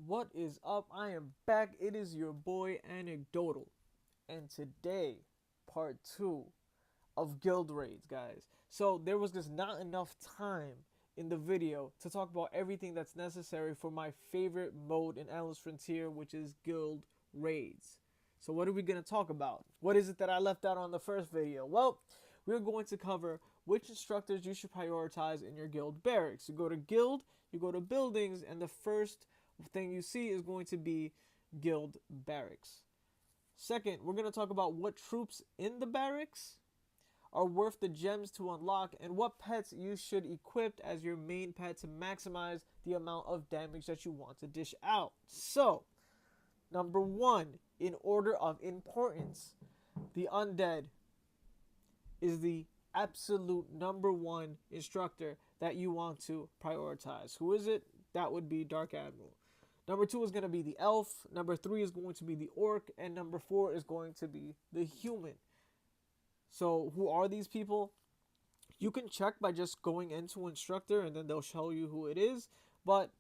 What is up? I am back. It is your boy Anecdotal. And today, part 2 of guild raids, guys. So there was just not enough time in the video to talk about everything that's necessary for my favorite mode in Endless Frontier, which is guild raids. So what are we going to talk about? What is it that I left out on the first video? Well, we're going to cover which instructors you should prioritize in your guild barracks. You go to guild, you go to buildings, and the first thing you see is going to be guild barracks. Second, we're going to talk about what troops in the barracks are worth the gems to unlock and what pets you should equip as your main pet to maximize the amount of damage that you want to dish out. So, number 1, in order of importance, the undead is the absolute number 1 instructor that you want to prioritize. Who is it? That would be Dark Admiral. Number 2 is going to be the elf. Number 3 is going to be the orc. And number 4 is going to be the human. So who are these people? You can check by just going into instructor and then they'll show you who it is. But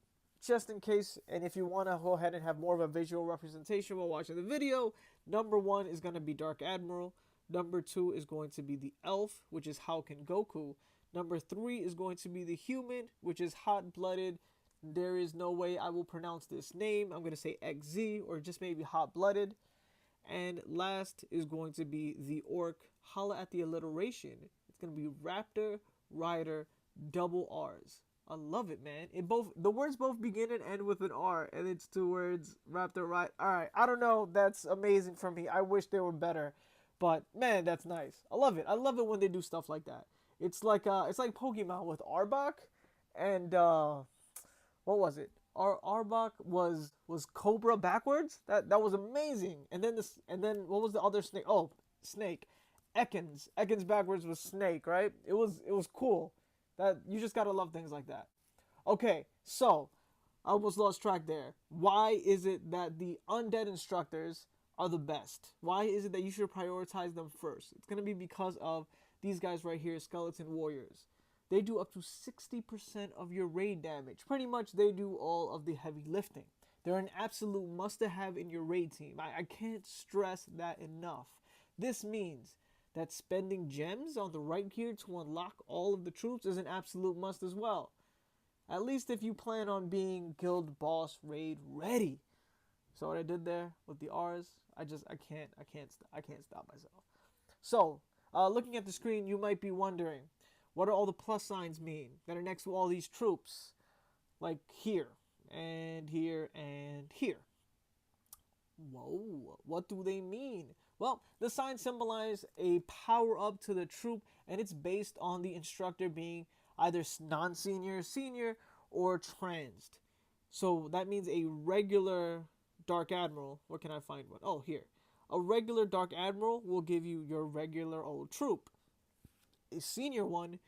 just in case, and if you want to go ahead and have more of a visual representation while watching the video, number 1 is going to be Dark Admiral. Number 2 is going to be the elf, which is Hauken Goku. Number 3 is going to be the human, which is Hot-Blooded. There is no way I will pronounce this name. I'm going to say XZ or just maybe Hot-Blooded. And last is going to be the orc. Holla at the alliteration. It's going to be Raptor, Rider, double R's. I love it, man. The words both begin and end with an R, and it's 2 words, Raptor, Rider. All right, I don't know. That's amazing for me. I wish they were better, but man, that's nice. I love it. I love it when they do stuff like that. It's like Pokemon with Arbok and what was it? Arbok was Cobra backwards. That was amazing. And then what was the other snake? Oh, Snake. Ekans. Ekans backwards was Snake, right? It was cool. That you just gotta love things like that. Okay, so I almost lost track there. Why is it that the undead instructors are the best? Why is it that you should prioritize them first? It's gonna be because of these guys right here, Skeleton Warriors. They do up to 60% of your raid damage. Pretty much they do all of the heavy lifting. They're an absolute must-have in your raid team. I can't stress that enough. This means that spending gems on the right gear to unlock all of the troops is an absolute must as well. At least if you plan on being guild boss raid ready. So what I did there with the R's, I can't stop myself. So, looking at the screen, you might be wondering, what do all the plus signs mean that are next to all these troops? Like here, and here, and here. Whoa, what do they mean? Well, the signs symbolize a power up to the troop, and it's based on the instructor being either non-senior, senior, or transed. So that means a regular Dark Admiral. Where can I find one? Oh, here. A regular Dark Admiral will give you your regular old troop. A senior one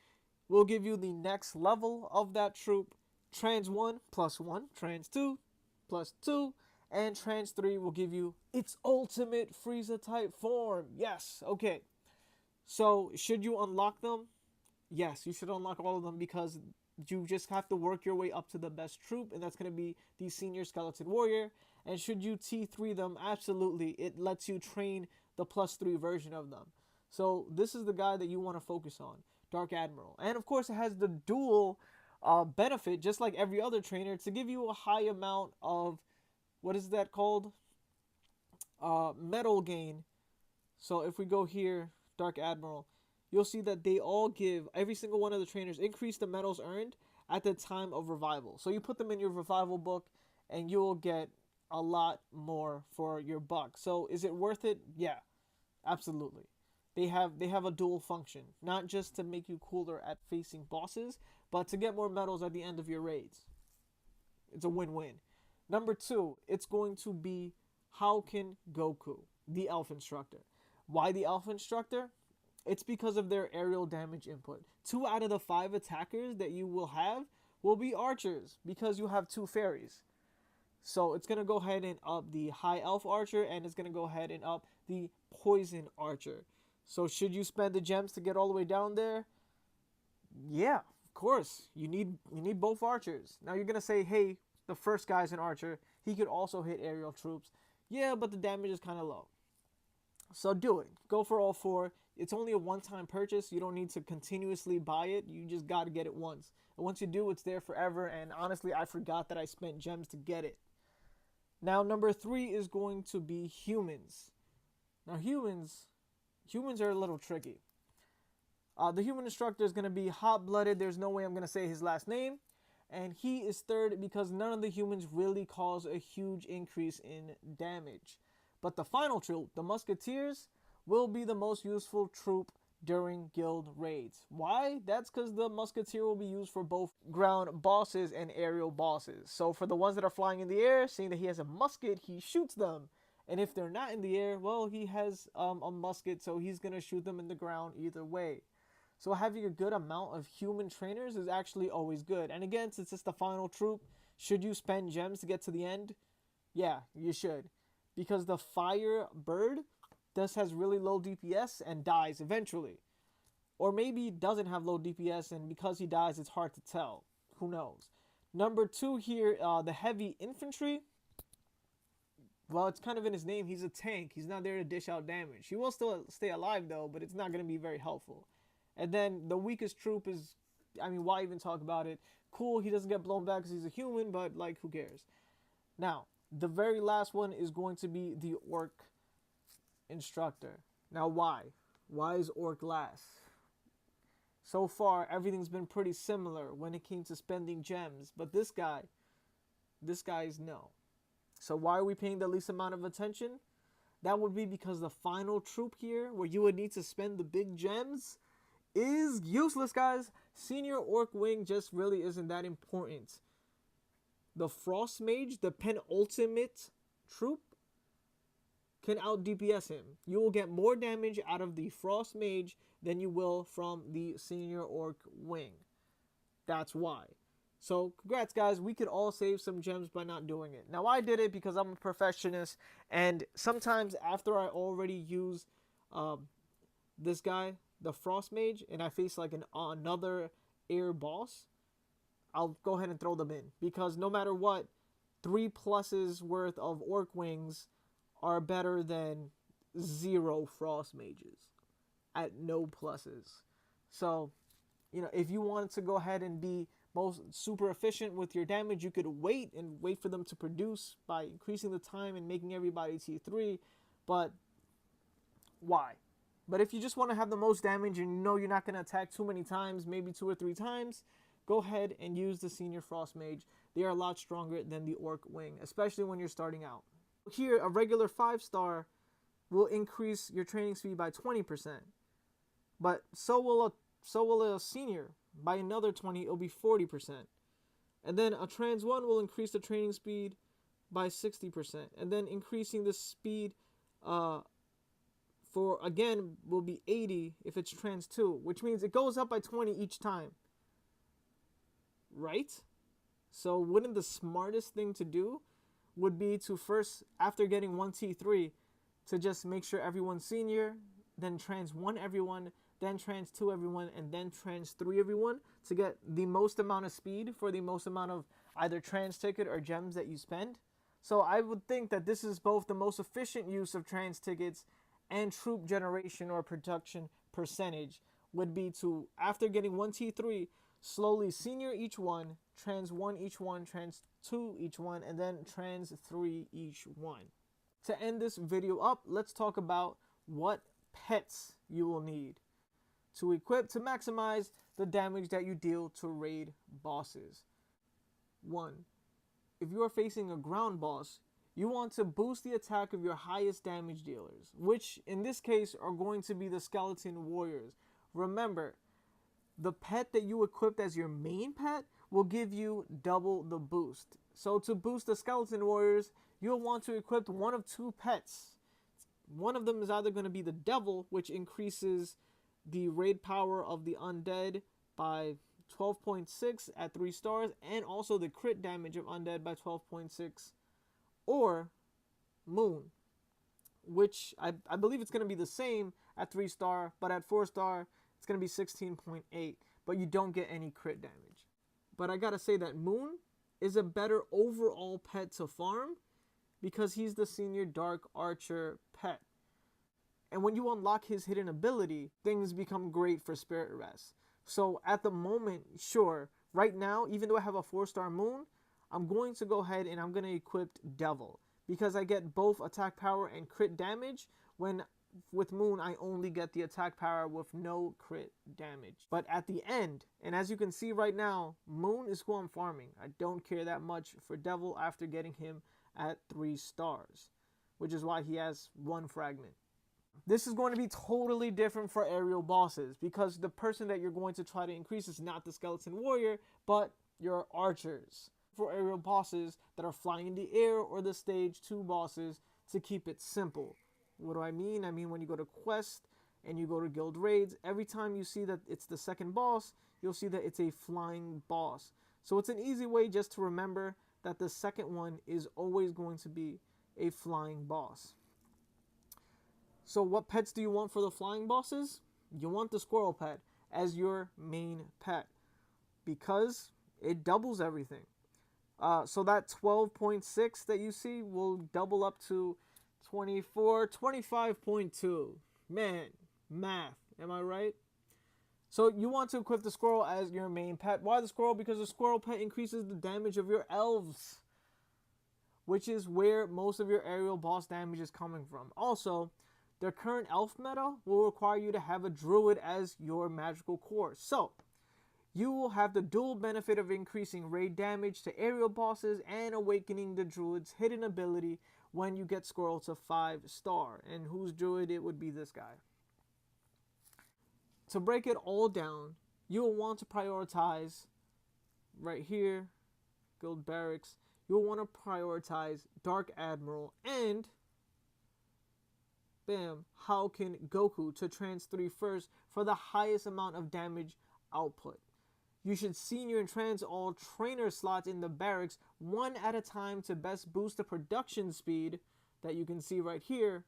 will give you the next level of that troop. Trans 1 plus 1, Trans 2 plus 2, and Trans 3 will give you its ultimate Frieza type form. Yes, okay. So, should you unlock them? Yes, you should unlock all of them because you just have to work your way up to the best troop, and that's going to be the Senior Skeleton Warrior. And should you T3 them, absolutely, it lets you train the plus 3 version of them. So this is the guy that you want to focus on, Dark Admiral. And of course it has the dual benefit, just like every other trainer, to give you a high amount of, what is that called? Metal gain. So if we go here, Dark Admiral, you'll see that they all give, every single one of the trainers, increase the medals earned at the time of revival. So you put them in your revival book and you'll get a lot more for your buck. So is it worth it? Yeah, absolutely. They have a dual function, not just to make you cooler at facing bosses, but to get more medals at the end of your raids. It's a win-win. Number 2, it's going to be Hauken Goku, the elf instructor. Why the elf instructor? It's because of their aerial damage input. 2 out of the 5 attackers that you will have will be archers because you have 2 fairies. So it's going to go ahead and up the high elf archer, and it's going to go ahead and up the poison archer. So should you spend the gems to get all the way down there? Yeah, of course. You need both archers. Now you're going to say, hey, the first guy's an archer. He could also hit aerial troops. Yeah, but the damage is kind of low. So do it. Go for all 4. It's only a one-time purchase. You don't need to continuously buy it. You just got to get it once. And once you do, it's there forever. And honestly, I forgot that I spent gems to get it. Now, number 3 is going to be humans. Now, humans are a little tricky. The human instructor is going to be hot-blooded. There's no way I'm going to say his last name. And he is third because none of the humans really cause a huge increase in damage. But the final troop, the musketeers, will be the most useful troop during guild raids. Why? That's because the musketeer will be used for both ground bosses and aerial bosses. So for the ones that are flying in the air, seeing that he has a musket, he shoots them. And if they're not in the air, well, he has a musket, so he's going to shoot them in the ground either way. So having a good amount of human trainers is actually always good. And again, since it's the final troop, should you spend gems to get to the end? Yeah, you should. Because the fire bird just has really low DPS and dies eventually. Or maybe doesn't have low DPS, and because he dies, it's hard to tell. Who knows? Number 2 here, the heavy infantry. Well, it's kind of in his name. He's a tank. He's not there to dish out damage. He will still stay alive, though, but it's not going to be very helpful. And then the weakest troop is, I mean, why even talk about it? Cool, he doesn't get blown back because he's a human, but, like, who cares? Now, the very last one is going to be the orc instructor. Now, why? Why is orc last? So far, everything's been pretty similar when it came to spending gems, but this guy's no. So why are we paying the least amount of attention? That would be because the final troop here, where you would need to spend the big gems, is useless, guys. Senior Orc Wing just really isn't that important. The Frost Mage, the penultimate troop, can out DPS him. You will get more damage out of the Frost Mage than you will from the Senior Orc Wing. That's why. So, congrats, guys. We could all save some gems by not doing it. Now, I did it because I'm a perfectionist, and sometimes after I already use this guy, the Frost Mage, and I face like another air boss, I'll go ahead and throw them in. Because no matter what, 3+ worth of Orc Wings are better than 0 Frost Mages at no pluses. So, you know, if you wanted to go ahead and be most super efficient with your damage, you could wait for them to produce by increasing the time and making everybody T3. But why? But if you just want to have the most damage and you know you're not going to attack too many times, maybe 2 or 3 times, go ahead and use the Senior Frost Mage. They are a lot stronger than the Orc Wing, especially when you're starting out. Here, a regular 5-star will increase your training speed by 20%. But so will a Senior. By another 20, it'll be 40%. And then a Trans 1 will increase the training speed by 60%. And then increasing the speed for, again, will be 80 if it's Trans 2, which means it goes up by 20 each time. Right? So wouldn't the smartest thing to do would be to first, after getting 1 T3, to just make sure everyone's Senior, then Trans 1 everyone, then Trans 2 everyone, and then Trans 3 everyone, to get the most amount of speed for the most amount of either Trans ticket or gems that you spend. So I would think that this is both the most efficient use of Trans tickets and troop generation or production percentage would be to, after getting 1 T3, slowly Senior each one, Trans 1 each one, Trans 2 each one, and then Trans 3 each one. To end this video up, let's talk about what pets you will need to equip to maximize the damage that you deal to raid bosses. 1. If you are facing a ground boss, you want to boost the attack of your highest damage dealers, which in this case are going to be the Skeleton Warriors. Remember, the pet that you equipped as your main pet will give you double the boost. So to boost the Skeleton Warriors, you'll want to equip one of 2 pets. One of them is either going to be the Devil, which increases the raid power of the undead by 12.6 at 3 stars, and also the crit damage of undead by 12.6, or Moon, which I believe it's going to be the same at 3 star, but at 4 star it's going to be 16.8, but you don't get any crit damage. But I gotta say that Moon is a better overall pet to farm because he's the senior Dark Archer pet. And when you unlock his hidden ability, things become great for Spirit Rest. So at the moment, sure, right now, even though I have a 4-star Moon, I'm going to go ahead and I'm going to equip Devil because I get both attack power and crit damage when with Moon I only get the attack power with no crit damage. But at the end, and as you can see right now, Moon is who I'm farming. I don't care that much for Devil after getting him at 3 stars, which is why he has 1 fragment. This is going to be totally different for aerial bosses because the person that you're going to try to increase is not the skeleton warrior, but your archers. For aerial bosses that are flying in the air or the stage 2 bosses, to keep it simple. What do I mean? I mean when you go to quest and you go to guild raids, every time you see that it's the second boss, you'll see that it's a flying boss. So it's an easy way just to remember that the second one is always going to be a flying boss. So what pets do you want for the flying bosses? You want the squirrel pet as your main pet because it doubles everything. So that 12.6 that you see will double up to 24, 25.2. Man, math, am I right? So you want to equip the squirrel as your main pet. Why the squirrel? Because the squirrel pet increases the damage of your elves, which is where most of your aerial boss damage is coming from. Also, their current elf meta will require you to have a druid as your magical core. So, you will have the dual benefit of increasing raid damage to aerial bosses and awakening the druid's hidden ability when you get squirrel to 5-star. And whose druid? It would be this guy. To break it all down, you will want to prioritize right here, Guild Barracks. You'll want to prioritize Dark Admiral and bam, how can Goku to trans 3 first for the highest amount of damage output. You should senior and trans all trainer slots in the barracks one at a time to best boost the production speed that you can see right here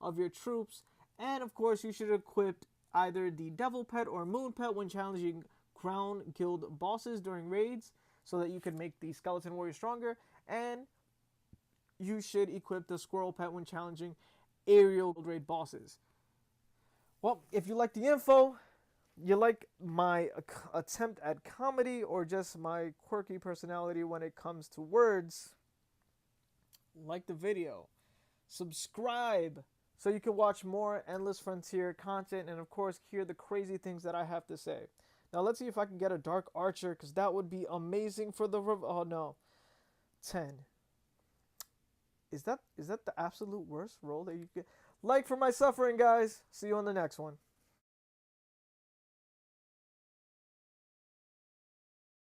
of your troops. And of course you should equip either the Devil Pet or Moon Pet when challenging Crown Guild bosses during raids so that you can make the Skeleton Warrior stronger. And you should equip the Squirrel Pet when challenging aerial raid bosses. Well, if you like the info, you like my attempt at comedy or just my quirky personality when it comes to words, like the video, subscribe so you can watch more Endless Frontier content and of course hear the crazy things that I have to say. Now let's see if I can get a Dark Archer because that would be amazing for the oh no, 10. Is that the absolute worst roll that you get? Like for my suffering, guys. See you on the next one.